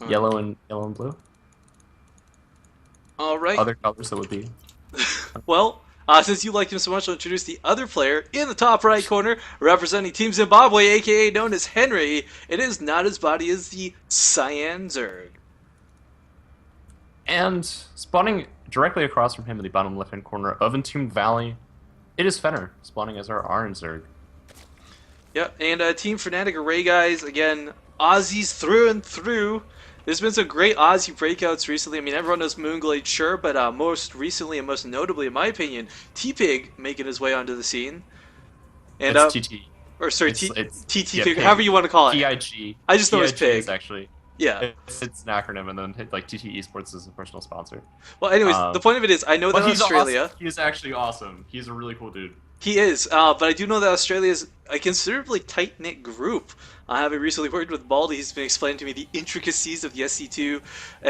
Yellow and blue. All right. Other colors that would be. Well, since you liked him so much, I'll introduce the other player in the top right corner, representing Team Zimbabwe, aka known as Henry. It is not his body, as the Cyan Zerg. And spawning directly across from him in the bottom left-hand corner of Entombed Valley, it is Fenner, spawning as our Orange Zerg. Yeah, and Team Fnatic Array guys, again, Aussies through and through. There's been some great Aussie breakouts recently. I mean, everyone knows Moonglade, sure, but most recently and most notably, in my opinion, T-Pig making his way onto the scene. And, It's TT. or sorry, It's TT yeah, Pig, Pig. however you want to call it. PIG. I just know it's PIG Pig. is actually. Yeah. It's an acronym, and then like TT Esports is a personal sponsor. Well, anyways, the point of it is, I know that But he's Australia. Awesome. He's actually awesome. He's a really cool dude. He is, but I do know that Australia is a considerably tight-knit group. Having recently worked with Baldy, he's been explaining to me the intricacies of the SC2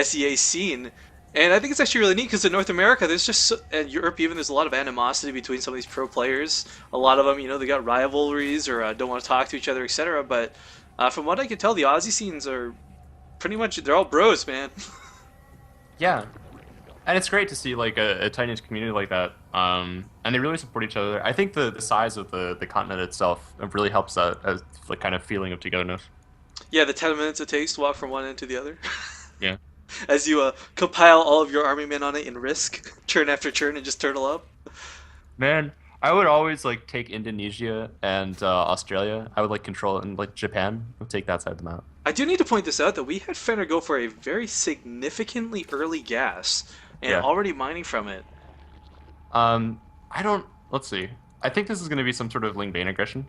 SEA scene. And I think it's actually really neat because in North America, there's just, and Europe even, there's a lot of animosity between some of these pro players. A lot of them, you know, they got rivalries or don't want to talk to each other, etc. But from what I can tell, the Aussie scenes are pretty much, they're all bros, man. Yeah. And it's great to see like a tight-knit community like that, and they really support each other. I think the size of the continent itself really helps that like kind of feeling of togetherness. Yeah, the 10 minutes it takes to walk from one end to the other. Yeah. As you compile all of your army men on it in Risk, turn after turn, and just turtle up. Man, I would always like take Indonesia and Australia. I would like control it, and like Japan would take that side of the map. I do need to point this out that we had Fenner go for a very significantly early gas, and Yeah. already mining from it. I don't. Let's see. I think this is going to be some sort of Ling Bane aggression.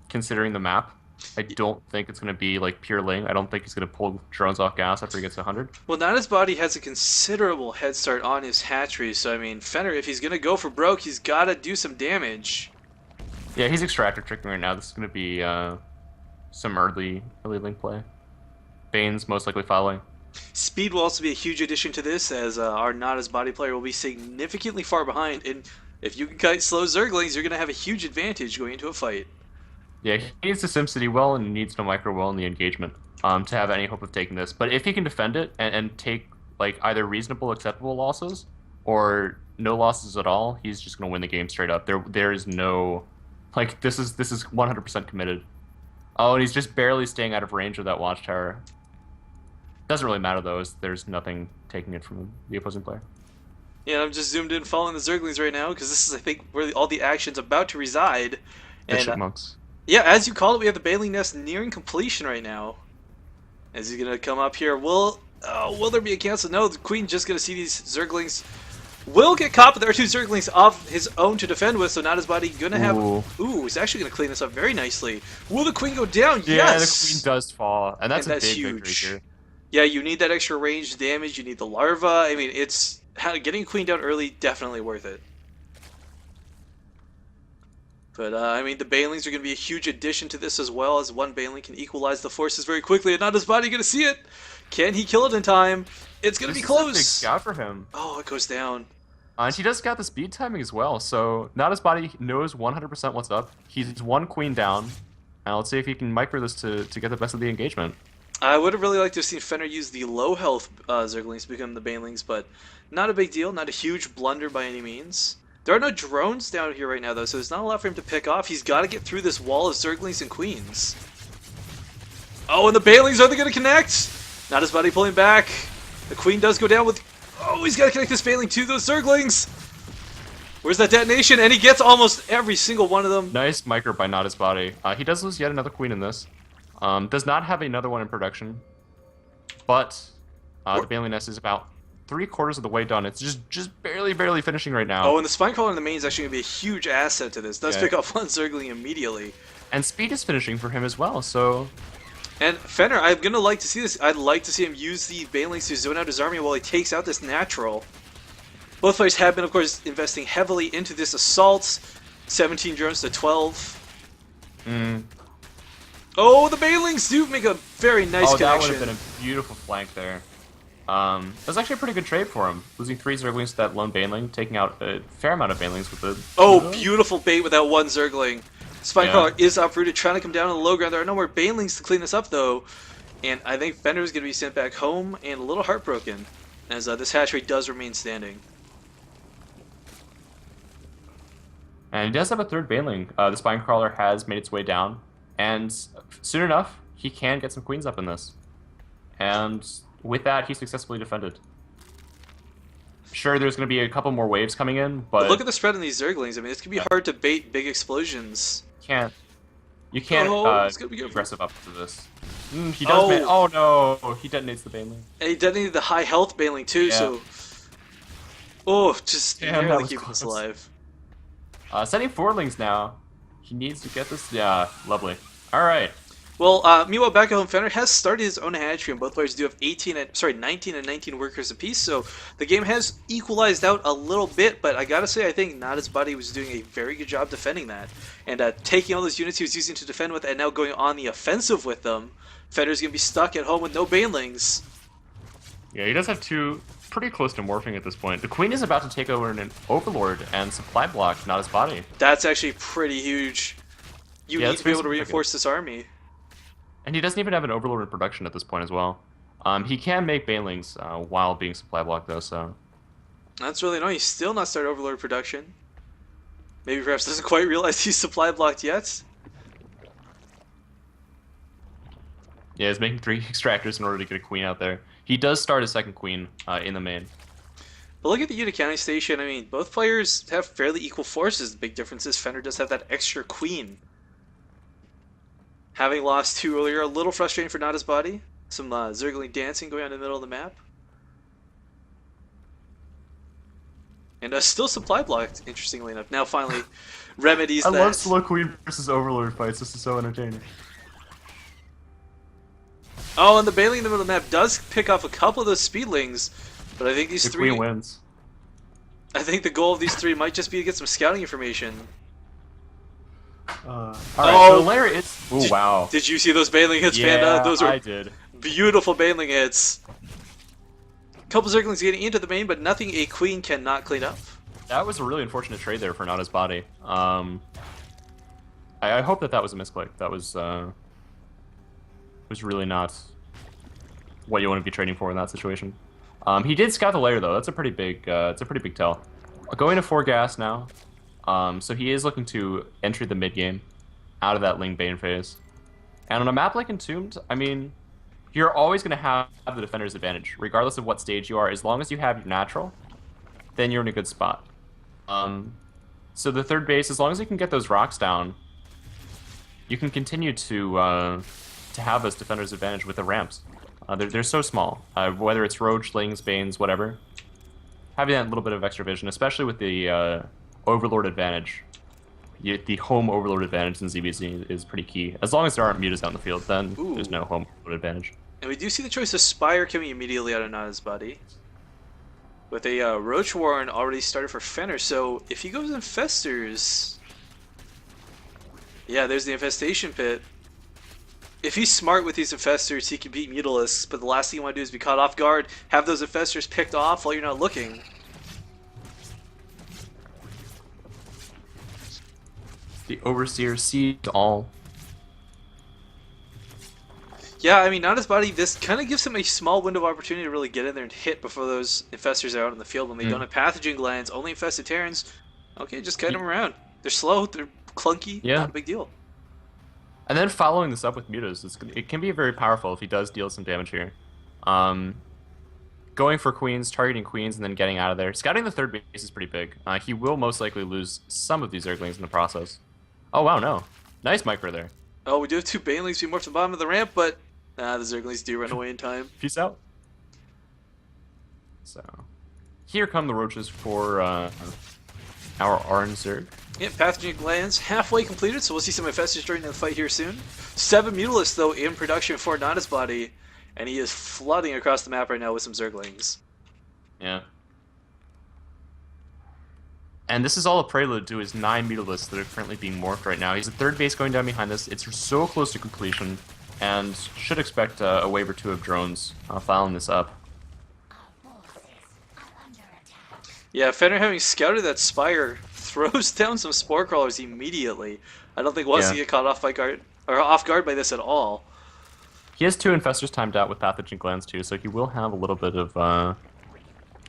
Considering the map, I don't think it's going to be like pure Ling. I don't think he's going to pull drones off gas after he gets 100. Well, now his body has a considerable head start on his hatchery, so I mean, Fenner, if he's gonna go for broke, he's gotta do some damage. Yeah, he's extractor tricking right now. This is going to be some early Ling play. Bane's most likely following. Speed will also be a huge addition to this, as our not as body player will be significantly far behind, and if you can kite slow Zerglings, you're gonna have a huge advantage going into a fight. Yeah, he needs the SimCity well, and he needs no micro well in the engagement to have any hope of taking this. But if he can defend it and take like either reasonable, acceptable losses or no losses at all, he's just gonna win the game straight up. There is no like this is 100% committed. Oh, and he's just barely staying out of range of that watchtower. Doesn't really matter though, as there's nothing taking it from the opposing player. Yeah, I'm just zoomed in following the Zerglings right now, because this is, I think, where all the action's about to reside. The And chipmunks. yeah, as you call it, we have the Bailey Nest nearing completion right now. As he's gonna come up here, will there be a cancel? No, the Queen just gonna see these Zerglings. Will get caught, but there are two Zerglings off his own to defend with, so not his body gonna have. Ooh, he's actually gonna clean this up very nicely. Will the Queen go down? Yeah, Yes. the Queen does fall, and that's And a that's big huge. victory here. Yeah, you need that extra range damage. You need the larva. I mean, it's getting a Queen down early, definitely worth it. But, I mean, the Banelings are going to be a huge addition to this, as well as one Baneling can equalize the forces very quickly, and not his body going to see it. Can he kill it in time? It's going to be This is a big close. scout for him. Oh, it goes down. And he does got the speed timing as well, so not his body knows 100% what's up. He's one Queen down, and let's see if he can micro this to get the best of the engagement. I would have really liked to have seen Fenner use the low health Zerglings to become the Banelings, but not a big deal, not a huge blunder by any means. There are no drones down here right now, though, so there's not a lot for him to pick off. He's got to get through this wall of Zerglings and Queens. Oh, and the Banelings, are they going to connect? Not his body pulling back. The Queen does go down with... Oh, he's got to connect this Baneling to those Zerglings. Where's that detonation? And he gets almost every single one of them. Nice micro by not his body. He does lose yet another Queen in this. Does not have another one in production. But the Baneling Nest is about 3/4 of the way done. It's just barely finishing right now. Oh, and the Spinecrawler in the main is actually going to be a huge asset to this. Does Yeah. pick up one Zergling immediately. And speed is finishing for him as well, so... And Fenner, I'm going to like to see this. I'd like to see him use the Banelings to zone out his army while he takes out this natural. Both players have been, of course, investing heavily into this assault. 17 drones to 12. Oh, the Banelings do make a very nice Oh, that would connection. have been a beautiful flank there. That was actually a pretty good trade for him. Losing 3 Zerglings to that lone Baneling, taking out a fair amount of Banelings with the... Oh, beautiful bait with that one Zergling. Spinecrawler is uprooted, trying to come down on the low ground. There are no more Banelings to clean this up, though. And I think Fender is going to be sent back home and a little heartbroken, as this hatchery does remain standing. And he does have a third baneling. The spine crawler has made its way down, and soon enough, he can get some queens up in this. And with that, he successfully defended. Sure, there's going to be a couple more waves coming in, but look at the spread on these Zerglings. I mean, it's going to be hard to bait big explosions. You can't it's gonna be be aggressive up to this. He Oh. does. Oh no, he detonates the baneling. And he detonated the high health Baneling too, Yeah. so... Oh, just Damn, that barely was keeping us close. alive. Sending forlings now. He needs to get this. Yeah, lovely. All right. Well, meanwhile, back at home, Fenner has started his own hatchery, and both players do have 19 and 19 workers apiece, so the game has equalized out a little bit, but I gotta say, I think Nada's body was doing a very good job defending that. And taking all those units he was using to defend with and now going on the offensive with them, Fenner's gonna be stuck at home with no Banelings. Yeah, he does have two pretty close to morphing at this point. The queen is about to take over an overlord and supply block, not his body. That's actually pretty huge. You Yeah, need that's to be able to basically reinforce this army. And he doesn't even have an overlord in production at this point as well. He can make banelings while being supply blocked though, so... That's really annoying. He's still not started Overlord production. Maybe perhaps doesn't quite realize he's supply blocked yet. Yeah, he's making 3 extractors in order to get a queen out there. He does start a second queen in the main. But look at the unit counting station. I mean, both players have fairly equal forces. The big difference is Fender does have that extra queen. Having lost 2 earlier, a little frustrating for Nada's body. Some Zergling dancing going on in the middle of the map. And still supply blocked, interestingly enough. Now finally remedies I that. love slow queen versus overlord fights. This is so entertaining. Oh, and the Baneling in the middle of the map does pick off a couple of those speedlings, but I think these The three... queen wins. I think the goal of these 3 might just be to get some scouting information. Alright, Oh! so Lair is... Oh, wow. Did you see those Baneling hits, Yeah, Panda? Those I are did. beautiful Baneling hits. Couple Zerglings getting into the main, but nothing a queen cannot clean up. That was a really unfortunate trade there for Nada's body. I hope that was a misclick. That was really not what you want to be trading for in that situation. He did scout the layer though. That's a pretty big. It's a pretty big tell. Going to 4 gas now. So he is looking to enter the mid game, out of that Ling Bane phase. And on a map like Entombed, I mean, you're always going to have the defender's advantage, regardless of what stage you are. As long as you have your natural, then you're in a good spot. So the third base, as long as you can get those rocks down, you can continue to have this defender's advantage with the ramps. They're so small. Whether it's Roach, Lings, Banes, whatever, having that little bit of extra vision, especially with the Overlord advantage, the home Overlord advantage in ZBZ is pretty key. As long as there aren't mutas out in the field, then there's no home Overlord advantage. And we do see the choice of Spire coming immediately out of Nada's body. With a Roach Warren already started for Fenner, so if he goes Infestors... Yeah, there's the Infestation Pit. If he's smart with these Infestors, he can beat Mutalisks, but the last thing you want to do is be caught off guard, have those Infestors picked off while you're not looking. The Overseer sees all. Yeah, I mean, Nada's body, this kind of gives him a small window of opportunity to really get in there and hit before those Infestors are out in the field. When they don't have Pathogen Glands, only Infested Terrans, okay, just kite them around. They're slow, they're clunky, not a big deal. And then following this up with mutas, it can be very powerful if he does deal some damage here. Going for queens, targeting queens, and then getting out of there. Scouting the third base is pretty big. He will most likely lose some of these Zerglings in the process. Oh, wow, no. Nice micro there. Oh, we do have 2 Banelings being morphed to the bottom of the ramp, but the Zerglings do run away in time. Peace out. So, here come the roaches for our Arn Zerg. Yeah, Pathogen Glands halfway completed, so we'll see some Infestors during the fight here soon. 7 Mutalisks, though, in production for Nada's body, and he is flooding across the map right now with some Zerglings. Yeah. And this is all a prelude to his 9 Mutalisks that are currently being morphed right now. He's at third base going down behind this. It's so close to completion, and should expect a wave or 2 of drones following this up. Yeah, Fenner having scouted that Spire throws down some Spore Crawlers immediately. I don't think wants to get caught off guard by this at all. He has 2 infestors timed out with pathogen glands too, so he will have a little bit of.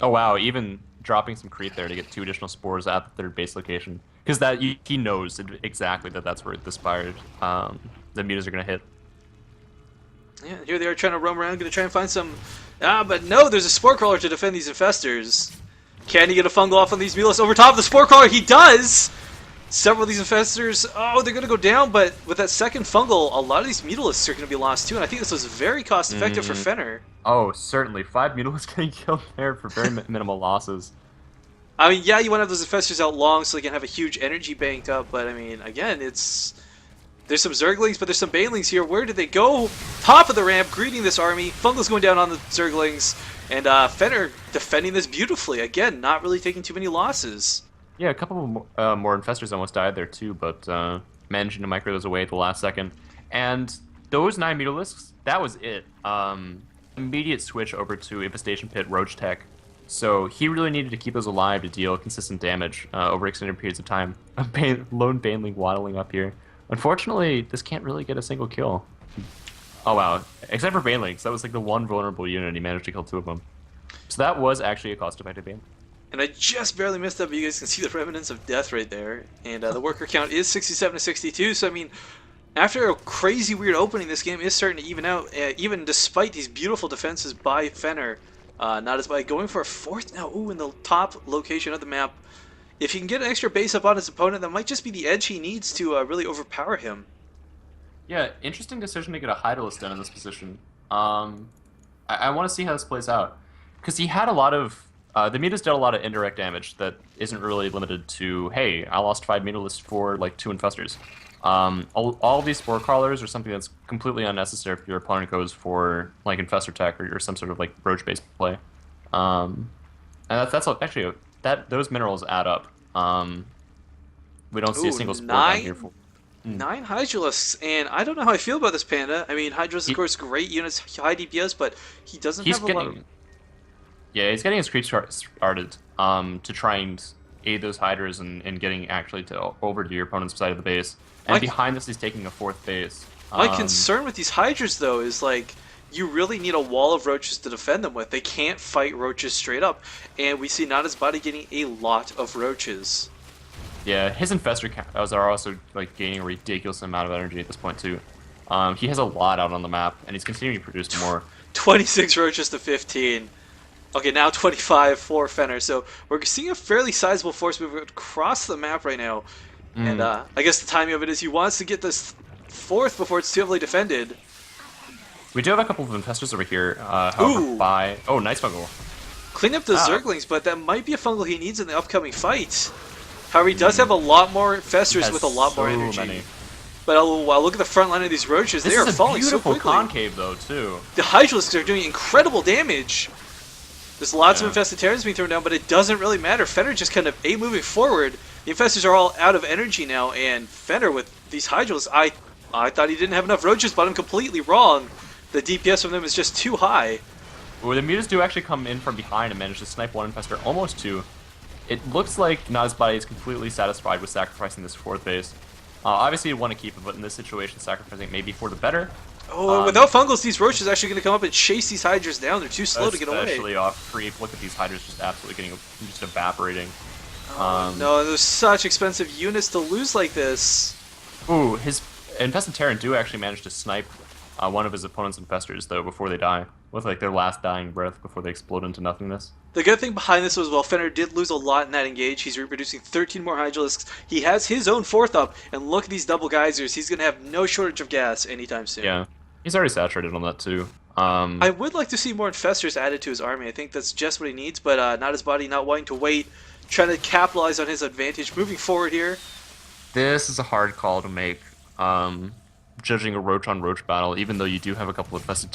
Oh wow! Even dropping some creep there to get 2 additional spores at the 3rd base location, because he knows exactly that's where the spired the mutas are gonna hit. Yeah, here they are trying to roam around, gonna try and find some. But no, there's a spore crawler to defend these infestors. Can he get a fungal off on these mulas over top of the spore crawler? He does. Several of these infestors, oh, they're going to go down, but with that second fungal, a lot of these mutalisks are going to be lost too, and I think this was very cost-effective for Fenner. Oh, certainly. 5 mutalisks getting killed there for very minimal losses. I mean, yeah, you want to have those infestors out long so they can have a huge energy banked up, but I mean, again, there's some Zerglings, but there's some Banelings here. Where did they go? Top of the ramp, greeting this army. Fungal's going down on the Zerglings, and Fenner defending this beautifully. Again, not really taking too many losses. Yeah, a couple more infestors almost died there too, but managing to micro those away at the last second. And those 9 mutalisks, that was it. Immediate switch over to Infestation Pit Roach Tech. So he really needed to keep those alive to deal consistent damage over extended periods of time. A lone Baneling waddling up here. Unfortunately, this can't really get a single kill. Oh wow, except for Banelings. That was like the one vulnerable unit, and he managed to kill 2 of them. So that was actually a cost-effective Bane. And I just barely missed that, but you guys can see the remnants of death right there. And the worker count is 67 to 62, so I mean, after a crazy weird opening, this game is starting to even out, even despite these beautiful defenses by Fenner. Not as by going for a 4th now, ooh, in the top location of the map. If he can get an extra base up on his opponent, that might just be the edge he needs to really overpower him. Yeah, interesting decision to get a Hydralisk done in this position. I want to see how this plays out. Because he had a lot of... the mutas did a lot of indirect damage that isn't really limited to, hey, I lost 5 mutalisks for like 2 infestors. All these spore crawlers are something that's completely unnecessary if your opponent goes for like infestor tech or some sort of like roach based play. And that's actually those minerals add up. We don't see a single spore down here for 9 Hydralisks, and I don't know how I feel about this Panda. I mean, Hydralisk, of course, great units, high DPS, but he doesn't have a lot of... Yeah, he's getting his creep started to try and aid those Hydras and getting actually over to your opponent's side of the base. And behind this, he's taking a 4th base. My concern with these Hydras, though, is like, you really need a wall of roaches to defend them with. They can't fight roaches straight up. And we see Nada's body getting a lot of roaches. Yeah, his infestor cows are also like gaining a ridiculous amount of energy at this point, too. He has a lot out on the map, and he's continuing to produce more. 26 roaches to 15. Okay, now 25 for Fenner. So we're seeing a fairly sizable force move across the map right now. And I guess the timing of it is he wants to get this 4th before it's too heavily defended. We do have a couple of infestors over here. However, oh, nice fungal. Clean up the Zerglings, but that might be a fungal he needs in the upcoming fight. However, he does have a lot more infestors with a lot more energy. Many. But look at the front line of these roaches. They are falling so quickly. This is a beautiful concave, though, too. The Hydralisks are doing incredible damage. There's lots of infested Terrans being thrown down, but it doesn't really matter. Fenner just kind of moving forward. The infestors are all out of energy now, and Fenner with these Hydralisks, I thought he didn't have enough roaches, but I'm completely wrong. The DPS from them is just too high. Well, the mutas do actually come in from behind and manage to snipe 1 infestor, almost 2. It looks like Nada's body is completely satisfied with sacrificing this 4th base. Obviously, you want to keep it, but in this situation, sacrificing maybe for the better. Oh, without fungals, these roaches are actually going to come up and chase these Hydras down. They're too slow to get away. Especially off creep. Look at these Hydras just absolutely getting just evaporating. No, there's such expensive units to lose like this. Ooh, his Infested Terran do actually manage to snipe one of his opponent's infestors, though, before they die, with like their last dying breath before they explode into nothingness. The good thing behind this was, well, Fenner did lose a lot in that engage. He's reproducing 13 more Hydralisks. He has his own 4th up, and look at these double geysers. He's going to have no shortage of gas anytime soon. Yeah, he's already saturated on that, too. I would like to see more infestors added to his army. I think that's just what he needs, but not his body, not wanting to wait, trying to capitalize on his advantage. Moving forward here. This is a hard call to make, judging a roach-on-roach battle, even though you do have a couple of infestors,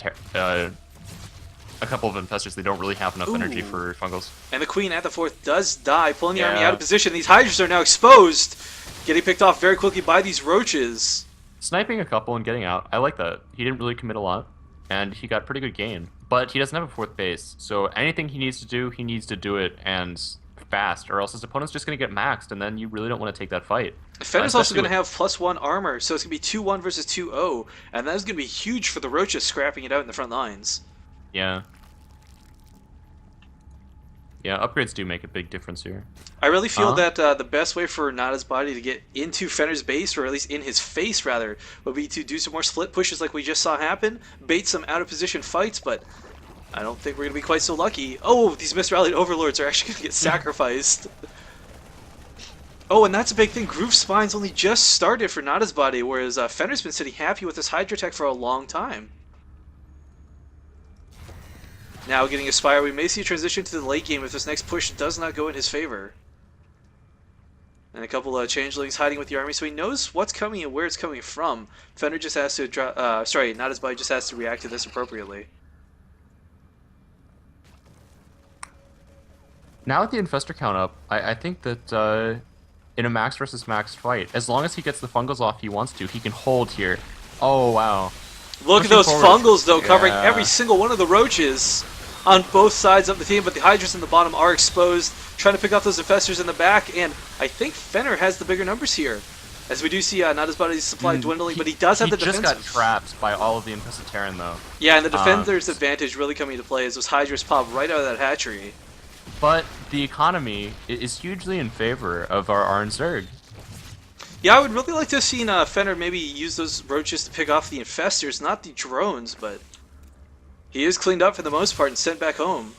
they don't really have enough energy for fungals. And the Queen at the 4th does die, pulling the army out of position. These Hydras are now exposed, getting picked off very quickly by these roaches. Sniping a couple and getting out, I like that. He didn't really commit a lot, and he got pretty good gain. But he doesn't have a 4th base, so anything he needs to do it, and fast, or else his opponent's just going to get maxed, and then you really don't want to take that fight. Fenner's also Especially going to with, have +1 armor, so it's going to be 2-1 versus 2-0, and that is going to be huge for the Roaches scrapping it out in the front lines. yeah. Yeah, upgrades do make a big difference here. I really feel that the best way for Nada's body to get into Fenner's base, or at least in his face rather, would be to do some more split pushes like we just saw happen, bait some out of position fights, but I don't think we're going to be quite so lucky. Oh, these misrallied overlords are actually going to get sacrificed. Oh, and that's a big thing. Groove Spine's only just started for Nada's body, whereas Fenner's been sitting happy with his Hydra Tech for a long time. Now getting a Spire, we may see a transition to the late game if this next push does not go in his favor. And a couple of changelings hiding with the army, so he knows what's coming and where it's coming from. Fenner just has to Nada's body just has to react to this appropriately. Now with the Infestor count up, I think that in a max versus max fight, as long as he gets the fungals off he wants to, he can hold here. Oh, wow. Look at those fungals, though, covering every single one of the Roaches on both sides of the team, but the Hydras in the bottom are exposed, trying to pick off those Infestors in the back, and I think Fenner has the bigger numbers here. As we do see Nada's body's supply dwindling, but he does have the defense. He just got trapped by all of the Infested Terran, though. Yeah, and the defender's advantage really coming into play as those Hydras pop right out of that hatchery. But the economy is hugely in favor of our Arn Zerg. Yeah, I would really like to have seen Fenner maybe use those Roaches to pick off the Infestors, not the drones, but he is cleaned up for the most part and sent back home.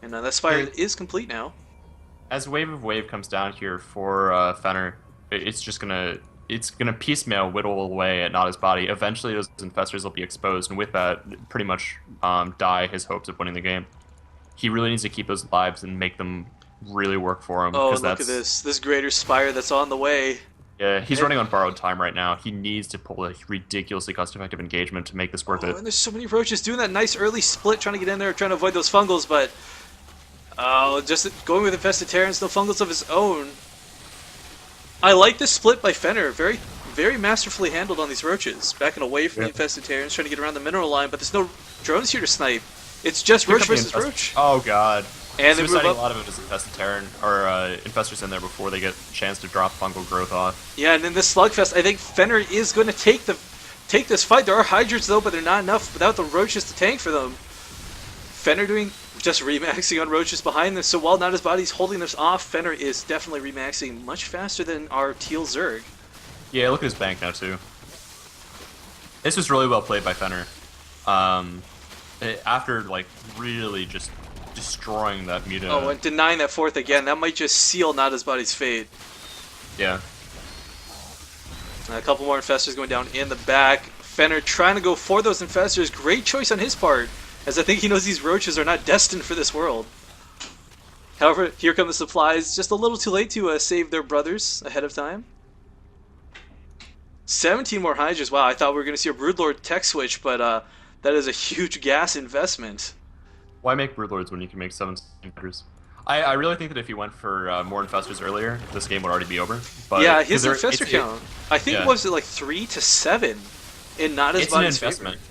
And that Spire is complete now. As Wave of Wave comes down here for Fenner, it's gonna piecemeal whittle away at Nada's body. Eventually, those Infestors will be exposed, and with that, pretty much die his hopes of winning the game. He really needs to keep those lives and make them really work for him. Oh, look at this greater Spire that's on the way. Yeah, he's running on borrowed time right now. He needs to pull a ridiculously cost-effective engagement to make this worth it. And there's so many Roaches doing that nice early split, trying to get in there, trying to avoid those fungals, but just going with Infested Terrans, no fungals of his own. I like this split by Fenner. Very, very masterfully handled on these Roaches. Backing away from the Infested Terrans, trying to get around the mineral line, but there's no drones here to snipe. It's just Roach versus Roach. Oh, God. And they move a lot of it as Infested Terran, or Infestors in there before they get a chance to drop fungal growth off. Yeah, and in this slugfest, I think Fenner is going to take this fight. There are Hydras, though, but they're not enough without the Roaches to tank for them. Fenner doing just remaxing on Roaches behind this, so while Nada's body's holding this off, Fenner is definitely remaxing much faster than our Teal Zerg. Yeah, look at his bank now, too. This was really well played by Fenner. After, like, really just destroying that Muta. Oh, and denying that fourth again, that might just seal Nada's body's fate. Yeah. And a couple more Infestors going down in the back. Fenner trying to go for those Infestors. Great choice on his part, as I think he knows these Roaches are not destined for this world. However, here come the supplies. Just a little too late to save their brothers ahead of time. 17 more Hydras. Wow, I thought we were going to see a Broodlord tech switch, but that is a huge gas investment. Why make Broodlords when you can make 17 Hydras? I really think that if you went for more Infestors earlier, this game would already be over. But yeah, his Infestor count, I think, was it like 3 to 7 in Nada's body's investment. favor.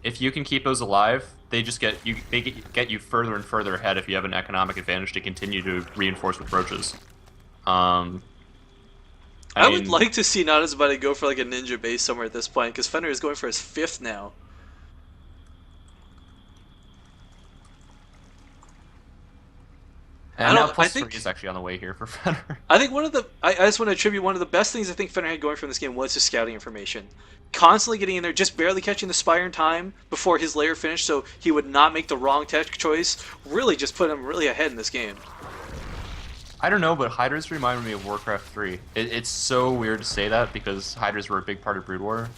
If you can keep those alive, they just get you further and further ahead if you have an economic advantage to continue to reinforce with Roaches. I would like to see Nada's body go for like a ninja base somewhere at this point, because Fenner is going for his 5th now. And now plus 3 is actually on the way here for Fenner. I think I just want to attribute one of the best things I think Fenner had going from this game was his scouting information. Constantly getting in there, just barely catching the Spire in time before his lair finished, so he would not make the wrong tech choice. Really just put him really ahead in this game. I don't know, but Hydras remind me of Warcraft 3. It's so weird to say that because Hydras were a big part of Brood War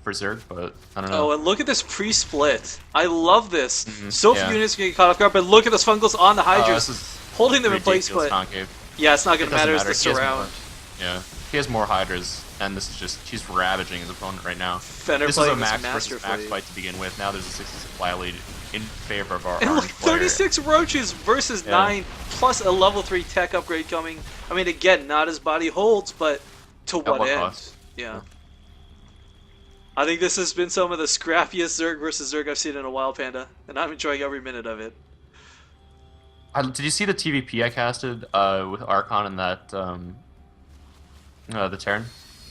for Zerg, but I don't know. Oh, and look at this pre-split. I love this. So few units get caught off guard, but look at those fungals on the Hydras, holding them in place. But yeah, it's not going to matter as the surround. Yeah, he has more Hydras, and this is just he's ravaging his opponent right now. Fenner this is a max versus max fight to begin with. Now there's a 60 supply lead in favor of our. And look, 36 Roaches versus 9, plus a level 3 tech upgrade coming. I mean, again, not his body holds, but to what end? Cost? Yeah. I think this has been some of the scrappiest Zerg versus Zerg I've seen in a while, Panda, and I'm enjoying every minute of it. Did you see the TVP I casted with Archon and that the Terran?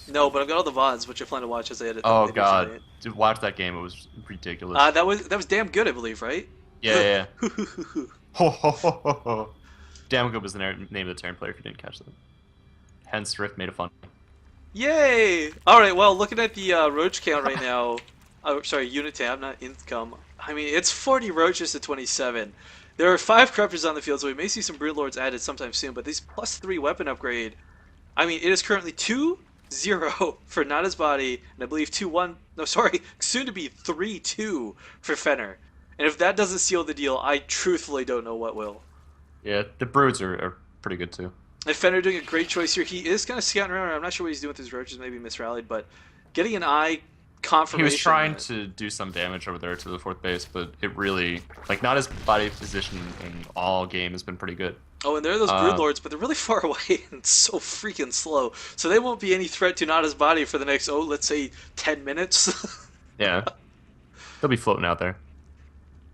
No, but I've got all the VODs, which I plan to watch as I edit them Oh later god, tonight. dude, watch that game. It was ridiculous. That was damn good, I believe, right? Yeah, yeah. Ho ho ho ho ho. Damn good was the name of the Terran player if you didn't catch that. Hence, Rift made it fun. Yay! All right, well, looking at the roach count right now. Oh, sorry, unit tab, not income. I mean, it's 40 roaches to 27. There are 5 corruptors on the field, so we may see some broodlords added sometime soon. But these +3 weapon upgrade. I mean, it is currently 2-0 for Nada's body, and I believe 2-1. No, sorry, soon to be 3-2 for Fenner. And if that doesn't seal the deal, I truthfully don't know what will. Yeah, the broods are pretty good too. And Fenner doing a great choice here. He is kind of scouting around. I'm not sure what he's doing with his roaches. Maybe misrallied, but getting an eye confirmation. He was trying to do some damage over there to the 4th base, but it really, like, not his body position in all game has been pretty good. Oh, and there are those broodlords, but they're really far away and so freaking slow. So they won't be any threat to Nada's body for the next, let's say 10 minutes. Yeah. They'll be floating out there.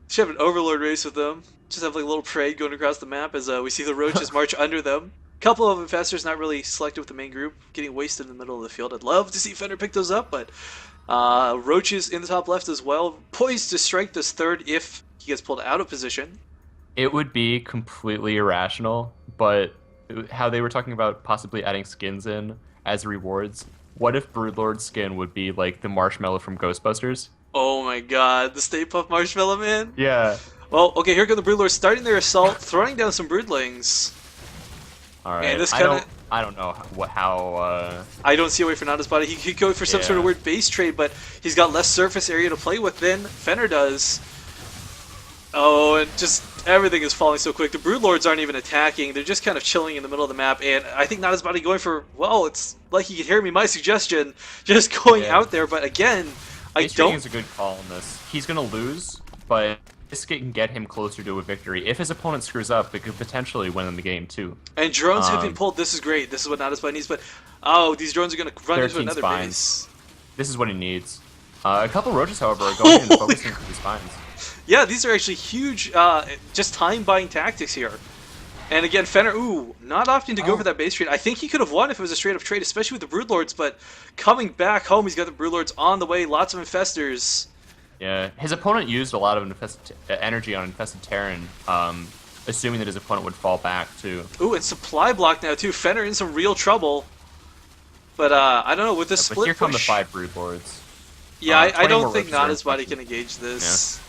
Should have an overlord race with them. Just have like a little parade going across the map as we see the roaches march under them. Couple of infestors not really selected with the main group, getting wasted in the middle of the field. I'd love to see Fenner pick those up, but roaches in the top left as well, poised to strike this 3rd if he gets pulled out of position. It would be completely irrational, but how they were talking about possibly adding skins in as rewards. What if Broodlord's skin would be like the marshmallow from Ghostbusters? Oh my god, the Stay Puft Marshmallow Man? Yeah. Well, okay, here go the Broodlords starting their assault, throwing down some broodlings. All right. And this I don't know how. I don't see a way for Nada's body. He could go for some sort of weird base trade, but he's got less surface area to play with than Fenner does. Oh, and just everything is falling so quick. The Broodlords aren't even attacking. They're just kind of chilling in the middle of the map, and I think Nada's body going for, well, it's like he could hear me, my suggestion, just going out there, but again, I don't... is a good call on this. He's going to lose, but this can get him closer to a victory. If his opponent screws up, it could potentially win the game, too. And drones have been pulled. This is great. This is what Nada's body needs, but, oh, these drones are going to run into another spines. Base. This is what he needs. A couple roaches, however, are going and focusing on these spines. Yeah, these are actually huge, just time-buying tactics here. And again, Fenner, not opting to go for that base trade. I think he could have won if it was a straight-up trade, especially with the Broodlords, but coming back home, he's got the Broodlords on the way, lots of infestors. Yeah, his opponent used a lot of energy on Infested Terran, assuming that his opponent would fall back, too. Ooh, and supply block now, too. Fenner in some real trouble. But, I don't know, with this split but here come the push... 5 Broodlords. Yeah, I don't think Nada's body can engage this. Yeah.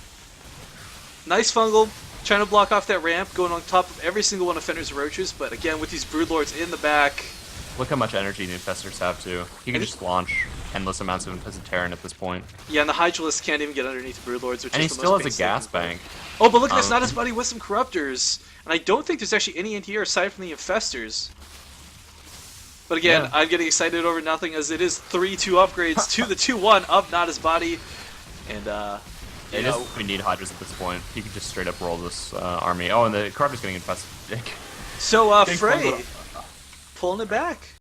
Nice fungal, trying to block off that ramp, going on top of every single one of Fenner's roaches, but again, with these Broodlords in the back... Look how much energy the Infestors have, too. He can just launch endless amounts of Infested Terran at this point. Yeah, and the Hydralisk can't even get underneath the Broodlords, which and is he the still most has a gas bank. Oh, but look at this, Nada's body with some Corruptors. And I don't think there's actually any anti-air aside from the Infestors. But again, I'm getting excited over nothing as it is 3-2 upgrades to the 2-1 of Nada's body. And, we need Hydras at this point. He could just straight up roll this army. Oh, and the Corruptor's getting infested. So, Fray, pulling it back.